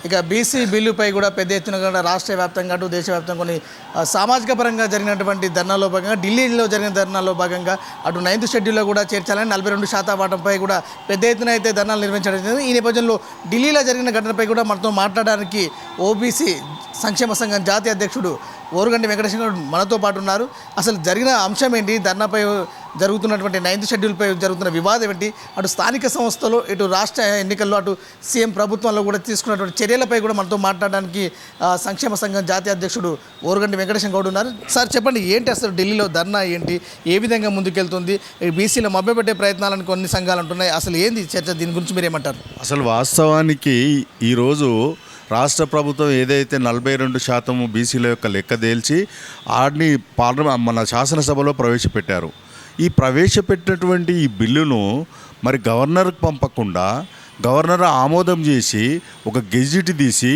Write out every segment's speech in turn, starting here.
ఇక బీసీ బిల్లుపై కూడా పెద్ద ఎత్తున కూడా రాష్ట్ర వ్యాప్తంగా అటు దేశవ్యాప్తంగా కొన్ని సామాజిక పరంగా జరిగినటువంటి ధర్నాలో భాగంగా ఢిల్లీలో జరిగిన ధర్నాలో భాగంగా అటు 9th షెడ్యూల్లో కూడా చేర్చాలని 42% వాటంపై కూడా పెద్ద ఎత్తున అయితే ధర్నాలు నిర్వహించడం జరిగింది. ఈ నేపథ్యంలో ఢిల్లీలో జరిగిన ఘటనపై కూడా మనతో మాట్లాడడానికి ఓబీసీ సంక్షేమ సంఘం జాతీయ అధ్యక్షుడు ఓరుగంటి వెంకటేశ్వర మనతో పాటు ఉన్నారు. అసలు జరిగిన అంశం ఏంటి, ధర్నాపై జరుగుతున్నటువంటి 9th షెడ్యూల్పై జరుగుతున్న వివాదం ఏంటి, అటు స్థానిక సంస్థలు ఇటు రాష్ట్ర ఎన్నికల్లో అటు సీఎం ప్రభుత్వంలో కూడా తీసుకున్నటువంటి చర్యలపై కూడా మనతో మాట్లాడడానికి సంక్షేమ సంఘం జాతీయ అధ్యక్షుడు ఓరుగంటి వెంకటేశ్వర గౌడ్ ఉన్నారు. సార్ చెప్పండి, ఏంటి అసలు ఢిల్లీలో ధర్నా ఏంటి, ఏ విధంగా ముందుకెళ్తుంది, బీసీలో మభ్యపెట్టే ప్రయత్నాలను కొన్ని సంఘాలు అంటున్నాయి, అసలు ఏంది చర్చ, దీని గురించి మీరు ఏమంటారు? అసలు వాస్తవానికి ఈరోజు రాష్ట్ర ప్రభుత్వం ఏదైతే 42% బీసీల యొక్క లెక్క తేల్చి ఆడిని మన శాసనసభలో ప్రవేశపెట్టారు. ఈ ప్రవేశపెట్టినటువంటి ఈ బిల్లును మరి గవర్నర్కి పంపకుండా గవర్నర్ ఆమోదం చేసి ఒక గెజిట్ తీసి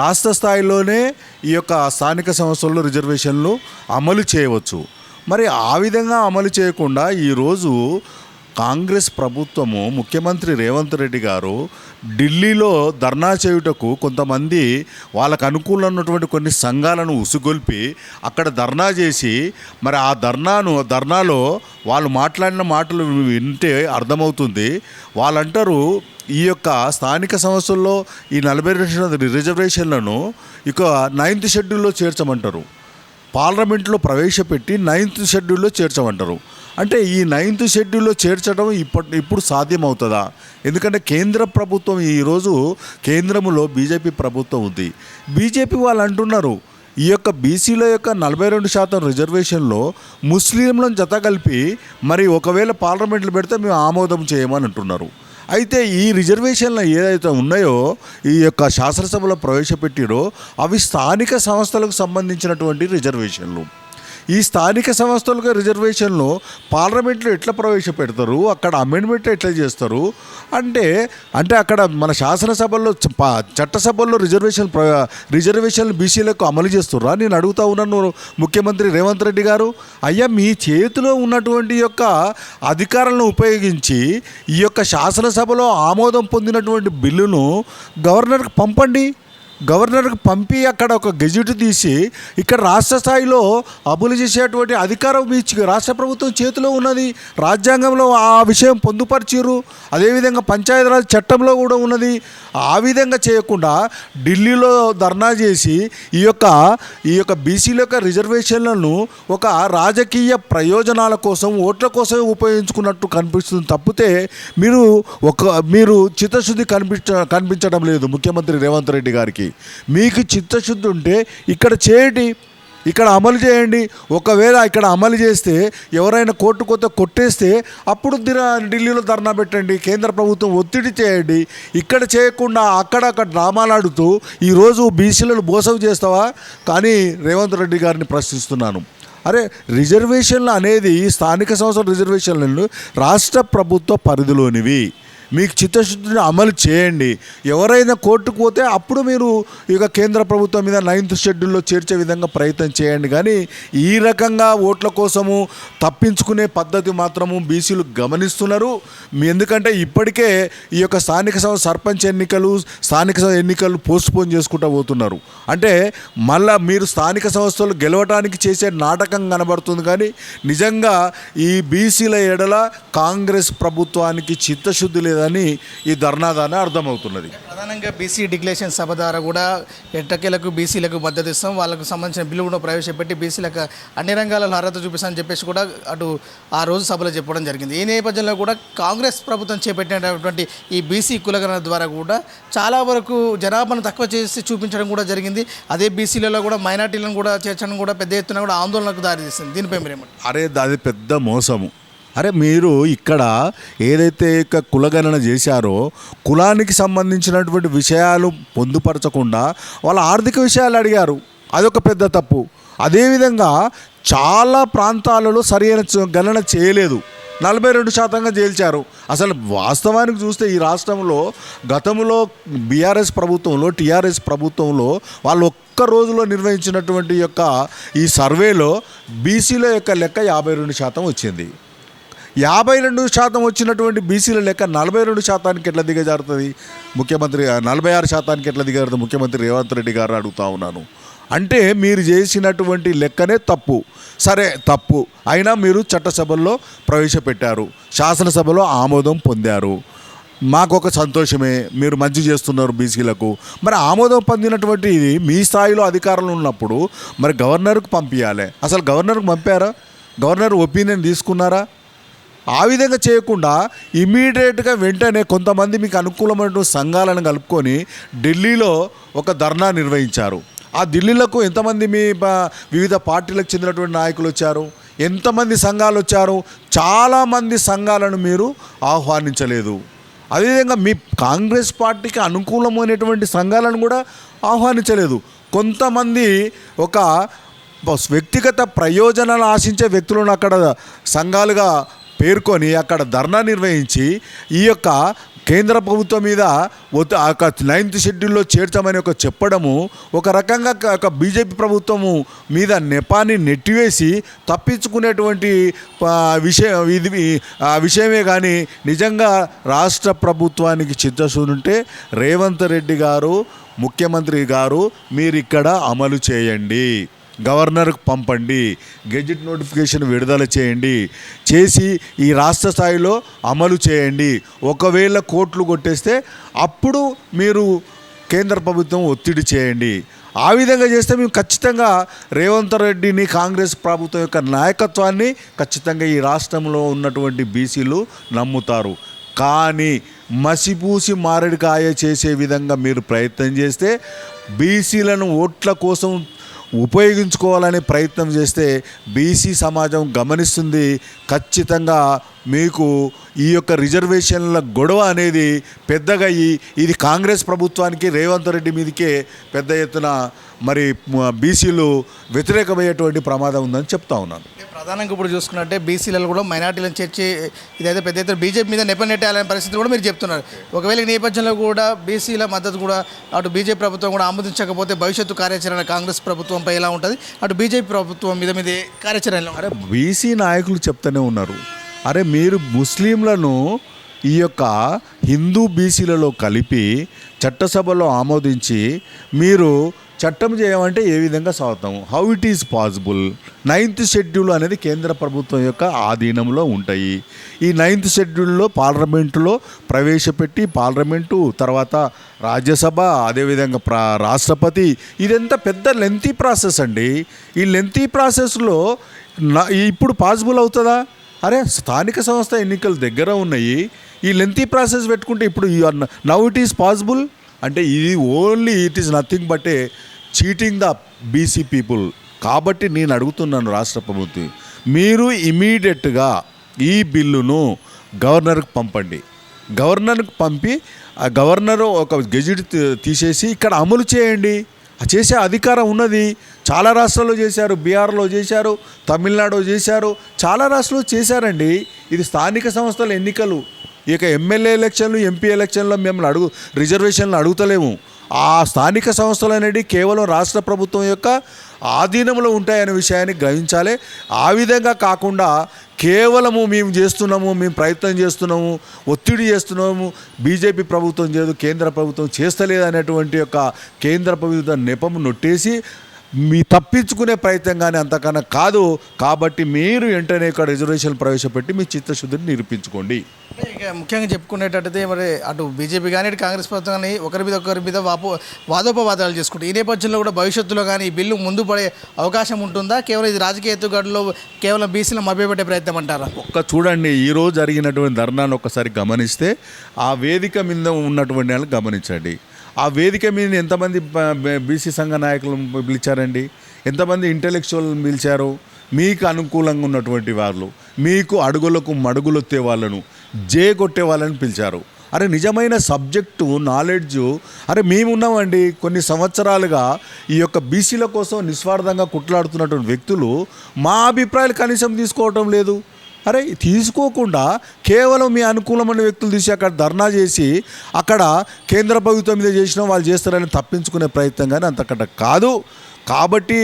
రాష్ట్ర స్థాయిలోనే ఈ యొక్క స్థానిక సంస్థల్లో రిజర్వేషన్లు అమలు చేయవచ్చు. మరి ఆ విధంగా అమలు చేయకుండా ఈరోజు కాంగ్రెస్ ప్రభుత్వము ముఖ్యమంత్రి రేవంత్ రెడ్డి గారు ఢిల్లీలో ధర్నా చేయుటకు కొంతమంది వాళ్ళకు అనుకూలమైనటువంటి కొన్ని సంఘాలను ఉసుగొల్పి అక్కడ ధర్నా చేసి మరి ఆ ధర్నాలో వాళ్ళు మాట్లాడిన మాటలు వింటే అర్థమవుతుంది. వాళ్ళంటారు ఈ యొక్క స్థానిక సంస్థల్లో ఈ 42% రిజర్వేషన్లను ఇక 9th షెడ్యూల్లో చేర్చమంటారు. పార్లమెంట్లో ప్రవేశపెట్టి 9th షెడ్యూల్లో చేర్చమంటారు. అంటే ఈ 9th షెడ్యూల్లో చేర్చడం ఇప్పుడు సాధ్యమవుతుందా? ఎందుకంటే కేంద్ర ప్రభుత్వం ఈరోజు కేంద్రంలో బీజేపీ ప్రభుత్వం ఉంది. బీజేపీ వాళ్ళు అంటున్నారు ఈ యొక్క బీసీల యొక్క 42% రిజర్వేషన్లో ముస్లింలను జత కలిపి మరి ఒకవేళ పార్లమెంట్లో పెడితే మేము ఆమోదం చేయమని అంటున్నారు. అయితే ఈ రిజర్వేషన్లు ఏదైతే ఉన్నాయో ఈ యొక్క శాసనసభలో ప్రవేశపెట్టిరో అవి స్థానిక సంస్థలకు సంబంధించినటువంటి రిజర్వేషన్లు. ఈ స్థానిక సంస్థలుగా రిజర్వేషన్లు పార్లమెంట్లో ఎట్లా ప్రవేశపెడతారు, అక్కడ అమెండ్మెంట్ ఎట్లా చేస్తారు అంటే అక్కడ మన శాసనసభల్లో చట్టసభల్లో రిజర్వేషన్లు బీసీలకు అమలు చేస్తుర్రా? నేను అడుగుతా ఉన్నాను ముఖ్యమంత్రి రేవంత్ రెడ్డి గారు. అయ్యా, మీ చేతిలో ఉన్నటువంటి యొక్క అధికారాలను ఉపయోగించి ఈ యొక్క శాసనసభలో ఆమోదం పొందినటువంటి బిల్లును గవర్నర్కి పంపండి. గవర్నర్కి పంపి అక్కడ ఒక గెజిట్ తీసి ఇక్కడ రాష్ట్ర స్థాయిలో అమలు చేసేటువంటి అధికారం మీ రాష్ట్ర ప్రభుత్వం చేతిలో ఉన్నది. రాజ్యాంగంలో ఆ విషయం పొందుపరిచారు, అదేవిధంగా పంచాయతీరాజ్ చట్టంలో కూడా ఉన్నది. ఆ విధంగా చేయకుండా ఢిల్లీలో ధర్నా చేసి ఈ యొక్క బీసీల యొక్క రిజర్వేషన్లను ఒక రాజకీయ ప్రయోజనాల కోసం ఓట్ల కోసమే ఉపయోగించుకున్నట్టు కనిపిస్తుంది తప్పితే మీరు చిత్తశుద్ధి కనిపించడం లేదు ముఖ్యమంత్రి రేవంత్ రెడ్డి గారికి. మీకు చిత్తశుద్ధి ఉంటే ఇక్కడ చేయండి, ఇక్కడ అమలు చేయండి. ఒకవేళ ఇక్కడ అమలు చేస్తే ఎవరైనా కోర్టు కొట్టేస్తే అప్పుడు ఢిల్లీలో ధర్నా పెట్టండి, కేంద్ర ప్రభుత్వం ఒత్తిడి చేయండి. ఇక్కడ చేయకుండా అక్కడ డ్రామాలు ఆడుతూ ఈరోజు బీసీలను మోసం చేస్తావా? కానీ రేవంత్ రెడ్డి గారిని ప్రశ్నిస్తున్నాను. అరే, రిజర్వేషన్లు అనేది స్థానిక సంస్థల రిజర్వేషన్లను రాష్ట్ర ప్రభుత్వ పరిధిలోనివి. మీకు చిత్తశుద్ధిని అమలు చేయండి. ఎవరైనా కోర్టుకు పోతే అప్పుడు మీరు ఇక కేంద్ర ప్రభుత్వం మీద 9th షెడ్యూల్లో చేర్చే విధంగా ప్రయత్నం చేయండి. కానీ ఈ రకంగా ఓట్ల కోసము తప్పించుకునే పద్ధతి మాత్రము బీసీలు గమనిస్తున్నారు. ఎందుకంటే ఇప్పటికే ఈ యొక్క స్థానిక సంస్థ సర్పంచ్ ఎన్నికలు పోస్ట్పోన్ చేసుకుంటూ పోతున్నారు. అంటే మళ్ళా మీరు స్థానిక సంస్థలు గెలవడానికి చేసే నాటకం కనబడుతుంది. కానీ నిజంగా ఈ బీసీల ఎడల కాంగ్రెస్ ప్రభుత్వానికి చిత్తశుద్ధి లేదా అని ఈ ధర్నాదాన్ని అర్థమవుతున్నది. ప్రధానంగా బీసీ డిక్లరేషన్ సభ ద్వారా కూడా ఎట్టకేలకు బీసీలకు మద్దతు ఇస్తాం, వాళ్ళకు సంబంధించిన బిల్లు కూడా ప్రవేశపెట్టి బీసీలకు అన్ని రంగాలలో అర్హత చూపిస్తామని చెప్పేసి కూడా అటు ఆ రోజు సభలో చెప్పడం జరిగింది. ఈ నేపథ్యంలో కూడా కాంగ్రెస్ ప్రభుత్వం చేపట్టినటువంటి ఈ బీసీ కులగణన ద్వారా కూడా చాలా వరకు జనాభాను తక్కువ చేసి చూపించడం కూడా జరిగింది. అదే బీసీలలో కూడా మైనార్టీలను కూడా చేర్చడం కూడా పెద్ద ఎత్తున కూడా ఆందోళనకు దారితీస్తుంది. దీనిపై మీరేమంటారు? అరే, అది పెద్ద మోసము. అరే, మీరు ఇక్కడ ఏదైతే కులగణన చేశారో కులానికి సంబంధించినటువంటి విషయాలు పొందుపరచకుండా వాళ్ళ ఆర్థిక విషయాలు అడిగారు. అదొక పెద్ద తప్పు. అదేవిధంగా చాలా ప్రాంతాలలో సరైన గణన చేయలేదు, 42% చేల్చారు. అసలు వాస్తవానికి చూస్తే ఈ రాష్ట్రంలో గతంలో టీఆర్ఎస్ ప్రభుత్వంలో వాళ్ళు ఒక్క రోజులో నిర్వహించినటువంటి ఈ సర్వేలో బీసీల యొక్క లెక్క 52% వచ్చింది. 52% వచ్చినటువంటి బీసీల లెక్క 42% ఎట్లా దిగజారుతుంది ముఖ్యమంత్రి, 46% ఎట్లా దిగజారుతుంది ముఖ్యమంత్రి రేవంత్ రెడ్డి గారు అడుగుతా ఉన్నాను. అంటే మీరు చేసినటువంటి లెక్కనే తప్పు. సరే తప్పు అయినా మీరు చట్టసభల్లో ప్రవేశపెట్టారు, శాసనసభలో ఆమోదం పొందారు. మాకు ఒక సంతోషమే, మీరు మంచి చేస్తున్నారు బీసీలకు. మరి ఆమోదం పొందినటువంటి ఇది మీ స్థాయిలో అధికారంలో ఉన్నప్పుడు మరి గవర్నర్కు పంపించాలి. అసలు గవర్నర్కు పంపారా? గవర్నర్ ఒపీనియన్ తీసుకున్నారా? ఆ విధంగా చేయకుండా ఇమీడియట్గా వెంటనే కొంతమంది మీకు అనుకూలమైన సంఘాలను కలుపుకొని ఢిల్లీలో ఒక ధర్నా నిర్వహించారు. ఆ ఢిల్లీలకు ఎంతమంది మీ వివిధ పార్టీలకు చెందినటువంటి నాయకులు వచ్చారు? ఎంతమంది సంఘాలు వచ్చారు? చాలామంది సంఘాలను మీరు ఆహ్వానించలేదు. అదేవిధంగా మీ కాంగ్రెస్ పార్టీకి అనుకూలమైనటువంటి సంఘాలను కూడా ఆహ్వానించలేదు. కొంతమంది ఒక వ్యక్తిగత ప్రయోజనాలు ఆశించే వ్యక్తులను అక్కడ సంఘాలుగా పేర్కొని అక్కడ ధర్నా నిర్వహించి ఈ యొక్క కేంద్ర ప్రభుత్వం మీద 9th షెడ్యూల్లో చేర్చమని చెప్పడము ఒక రకంగా ఒక బీజేపీ ప్రభుత్వము మీద నెపాన్ని నెట్టివేసి తప్పించుకునేటువంటి విషయమే. కానీ నిజంగా రాష్ట్ర ప్రభుత్వానికి చిత్తశుద్ధి ఉంటే రేవంత్ రెడ్డి గారు, ముఖ్యమంత్రి గారు, మీరు ఇక్కడ అమలు చేయండి, గవర్నర్కు పంపండి, గెజిట్ నోటిఫికేషన్ విడుదల చేసి ఈ రాష్ట్ర స్థాయిలో అమలు చేయండి. ఒకవేళ కోర్టులు కొట్టేస్తే అప్పుడు మీరు కేంద్ర ప్రభుత్వం ఒత్తిడి చేయండి. ఆ విధంగా చేస్తే మేము ఖచ్చితంగా రేవంత్ రెడ్డిని, కాంగ్రెస్ ప్రభుత్వం యొక్క నాయకత్వాన్ని ఖచ్చితంగా ఈ రాష్ట్రంలో ఉన్నటువంటి బీసీలు నమ్ముతారు. కానీ మసిపూసి మారేడుకాయ చేసే విధంగా మీరు ప్రయత్నం చేస్తే, బీసీలను ఓట్ల కోసం ఉపయోగించుకోవాలనే ప్రయత్నం చేస్తే బీసీ సమాజం గమనిస్తుంది. ఖచ్చితంగా మీకు ఈ యొక్క రిజర్వేషన్ల గొడవ అనేది పెద్దగా ఇది కాంగ్రెస్ ప్రభుత్వానికి, రేవంత్ రెడ్డి మీదకే పెద్ద ఎత్తున మరి బీసీలు వ్యతిరేకమయ్యేటువంటి ప్రమాదం ఉందని చెప్తా ఉన్నాను. ప్రధానంగా ఇప్పుడు చూసుకున్నట్టే బీసీలలో కూడా మైనార్టీలను చేర్చి ఇదైతే పెద్ద ఎత్తున బీజేపీ మీద నెట్టేయాలనే పరిస్థితి కూడా మీరు చెప్తున్నారు. ఒకవేళ ఈ నేపథ్యంలో కూడా బీసీల మద్దతు కూడా అటు బీజేపీ ప్రభుత్వం కూడా ఆమోదించకపోతే భవిష్యత్తు కార్యాచరణ కాంగ్రెస్ ప్రభుత్వంపై ఎలా ఉంటుంది, అటు బీజేపీ ప్రభుత్వం మీద కార్యాచరణ? అరే బీసీ నాయకులు చెప్తూనే ఉన్నారు, అరే మీరు ముస్లింలను ఈ యొక్క హిందూ బీసీలలో కలిపి చట్టసభలో ఆమోదించి మీరు చట్టం చేయమంటే ఏ విధంగా సాగుతాము? How it is possible? 9th schedule అనేది కేంద్ర ప్రభుత్వం యొక్క ఆధీనంలో ఉంటాయి. ఈ 9th షెడ్యూల్లో పార్లమెంటులో ప్రవేశపెట్టి పార్లమెంటు తర్వాత రాజ్యసభ, అదేవిధంగా రాష్ట్రపతి, ఇదంతా పెద్ద లెంతీ ప్రాసెస్ అండి. ఈ లెంతీ ప్రాసెస్లో ఇప్పుడు పాసిబుల్ అవుతుందా? అరే స్థానిక సంస్థ ఎన్నికలు దగ్గర ఉన్నాయి, ఈ లెంతీ ప్రాసెస్ పెట్టుకుంటే ఇప్పుడు నౌ ఇట్ ఈస్ పాసిబుల్ అంటే ఇది only it is nothing but A cheating the BC people. కాబట్టి నేను అడుగుతున్నాను రాష్ట్ర ప్రభుత్వం, మీరు ఇమీడియట్గా ఈ బిల్లును గవర్నర్కి పంపండి. గవర్నర్కి పంపి ఆ గవర్నరు ఒక గెజిట్ తీసేసి ఇక్కడ అమలు చేయండి. చేసే అధికారం ఉన్నది. చాలా రాష్ట్రాల్లో చేశారు, బీహార్లో చేశారు, తమిళనాడు చేశారు, చాలా రాష్ట్రాలు చేశారండి. ఇది స్థానిక సంస్థల ఎన్నికలు. ఇక ఎమ్మెల్యే ఎలక్షన్లు, ఎంపీ ఎలక్షన్లో మేము రిజర్వేషన్లు అడుగుతలేము. ఆ స్థానిక సంస్థలు అనేది కేవలం రాష్ట్ర ప్రభుత్వం యొక్క ఆధీనంలో ఉంటాయనే విషయాన్ని గ్రహించాలి. ఆ విధంగా కాకుండా కేవలము మేము చేస్తున్నాము, మేము ప్రయత్నం చేస్తున్నాము, ఒత్తిడి చేస్తున్నాము, బీజేపీ ప్రభుత్వం చేయదు, కేంద్ర ప్రభుత్వం చేస్తలేదు అనేటువంటి యొక్క కేంద్ర ప్రభుత్వం నెపము నొట్టేసి మీ తప్పించుకునే ప్రయత్నం కానీ అంతకన్నా కాదు. కాబట్టి మీరు వెంటనే ఇక్కడ రిజర్వేషన్ ప్రవేశపెట్టి మీ చిత్తశుద్ధిని నిరూపించుకోండి. ఇక ముఖ్యంగా చెప్పుకునేటట్టయితే మరి అటు బీజేపీ కానీ ఇటు కాంగ్రెస్ ప్రభుత్వం కానీ ఒకరి మీద వాదోపవాదాలు చేసుకుంటారు. ఈ నేపథ్యంలో కూడా భవిష్యత్తులో కానీ ఈ బిల్లు ముందు పడే అవకాశం ఉంటుందా? కేవలం ఇది రాజకీయ ఎత్తుగడలో కేవలం బీసీలను మభ్యపెట్టే ప్రయత్నం అంటారా? చూడండి, ఈరోజు జరిగినటువంటి ధర్నాను ఒకసారి గమనిస్తే ఆ వేదిక మీద ఉన్నటువంటి వాళ్ళని గమనించండి. ఆ వేదిక మీద ఎంతమంది బీసీ సంఘ నాయకులను పిలిచారండి? ఎంతమంది ఇంటెలెక్చువల్ పిలిచారు? మీకు అనుకూలంగా ఉన్నటువంటి వాళ్ళు, మీకు అడుగులకు మడుగులొత్తే వాళ్ళను, కొట్టే వాళ్ళని పిలిచారు. అరే నిజమైన సబ్జెక్టు నాలెడ్జ్, అరే మేమున్నామండి కొన్ని సంవత్సరాలుగా ఈ యొక్క బీసీల కోసం నిస్వార్థంగా కుట్లాడుతున్నటువంటి వ్యక్తులు మా అభిప్రాయాలు కనీసం తీసుకోవటం లేదు. అరే తీసుకోకుండా కేవలం మీ అనుకూలమైన వ్యక్తులు తీసి అక్కడ ధర్నా చేసి అక్కడ కేంద్ర ప్రభుత్వం మీద చేసిన వాళ్ళు చేస్తారని తప్పించుకునే ప్రయత్నం కానీ అంతకంటే కాదు. కాబట్టి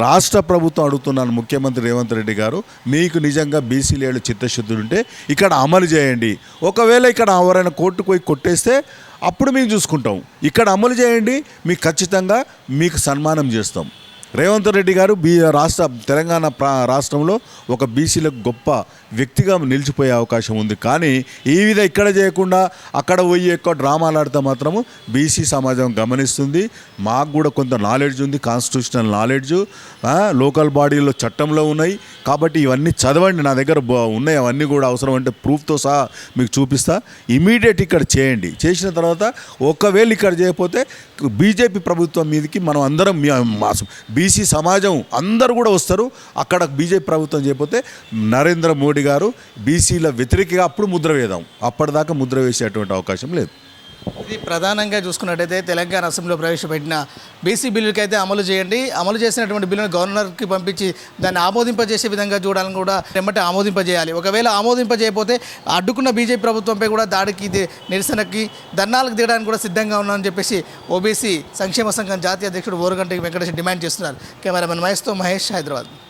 రాష్ట్ర ప్రభుత్వం అడుగుతున్నాను, ముఖ్యమంత్రి రేవంత్ రెడ్డి గారు, మీకు నిజంగా బీసీలు చిత్తశుద్ధులు ఉంటే ఇక్కడ అమలు చేయండి. ఒకవేళ ఇక్కడ ఎవరైనా కోర్టుకు పోయి కొట్టేస్తే అప్పుడు మేము చూసుకుంటాం. ఇక్కడ అమలు చేయండి, మీకు ఖచ్చితంగా మీకు సన్మానం చేస్తాం. రేవంత్ రెడ్డి గారు తెలంగాణ రాష్ట్రంలో ఒక బీసీలకు గొప్ప వ్యక్తిగా నిలిచిపోయే అవకాశం ఉంది. కానీ ఈ ఇక్కడ చేయకుండా అక్కడ పోయి ఎక్కువ డ్రామాలు ఆడితే మాత్రము బీసీ సమాజం గమనిస్తుంది. మాకు కూడా కొంత నాలెడ్జ్ ఉంది, కాన్స్టిట్యూషనల్ నాలెడ్జ్, లోకల్ బాడీలో చట్టంలో ఉన్నాయి. కాబట్టి ఇవన్నీ చదవండి, నా దగ్గర ఉన్నాయి, అవన్నీ కూడా అవసరం అంటే ప్రూఫ్తో సహా మీకు చూపిస్తా. ఇమీడియట్ ఇక్కడ చేయండి. చేసిన తర్వాత ఒకవేళ ఇక్కడ చేయకపోతే బీజేపీ ప్రభుత్వం మీదకి మనం అందరం బీసీ సమాజం అందరూ కూడా వస్తారు. అక్కడ బీజేపీ ప్రభుత్వం చేయకపోతే నరేంద్ర మోడీ గారు బీసీల వ్యతిరేకంగా అప్పుడు ముద్ర వేద్దాం. అప్పటిదాకా ముద్ర వేసేటువంటి అవకాశం లేదు. ఇది ప్రధానంగా చూసుకున్నట్టయితే తెలంగాణ అసెంబ్లీలో ప్రవేశపెట్టిన బీసీ బిల్లుకి అయితే అమలు చేయండి, అమలు చేసినటువంటి బిల్లును గవర్నర్కి పంపించి దాన్ని ఆమోదింపజేసే విధంగా చూడాలని కూడా వెంబటే ఆమోదింపజేయాలి. ఒకవేళ ఆమోదింపజేయకపోతే అడ్డుకున్న బీజేపీ ప్రభుత్వంపై కూడా దాడికి నిరసనకి ధర్నాలకు దిగడానికి కూడా సిద్ధంగా ఉన్నామని చెప్పేసి ఓబీసీ సంక్షేమ సంఘం జాతీయ అధ్యక్షుడు ఓరుగంటి వెంకటేష్ డిమాండ్ చేస్తున్నారు. కెమెరామెన్ మహేష్తో మహేష్, హైదరాబాద్.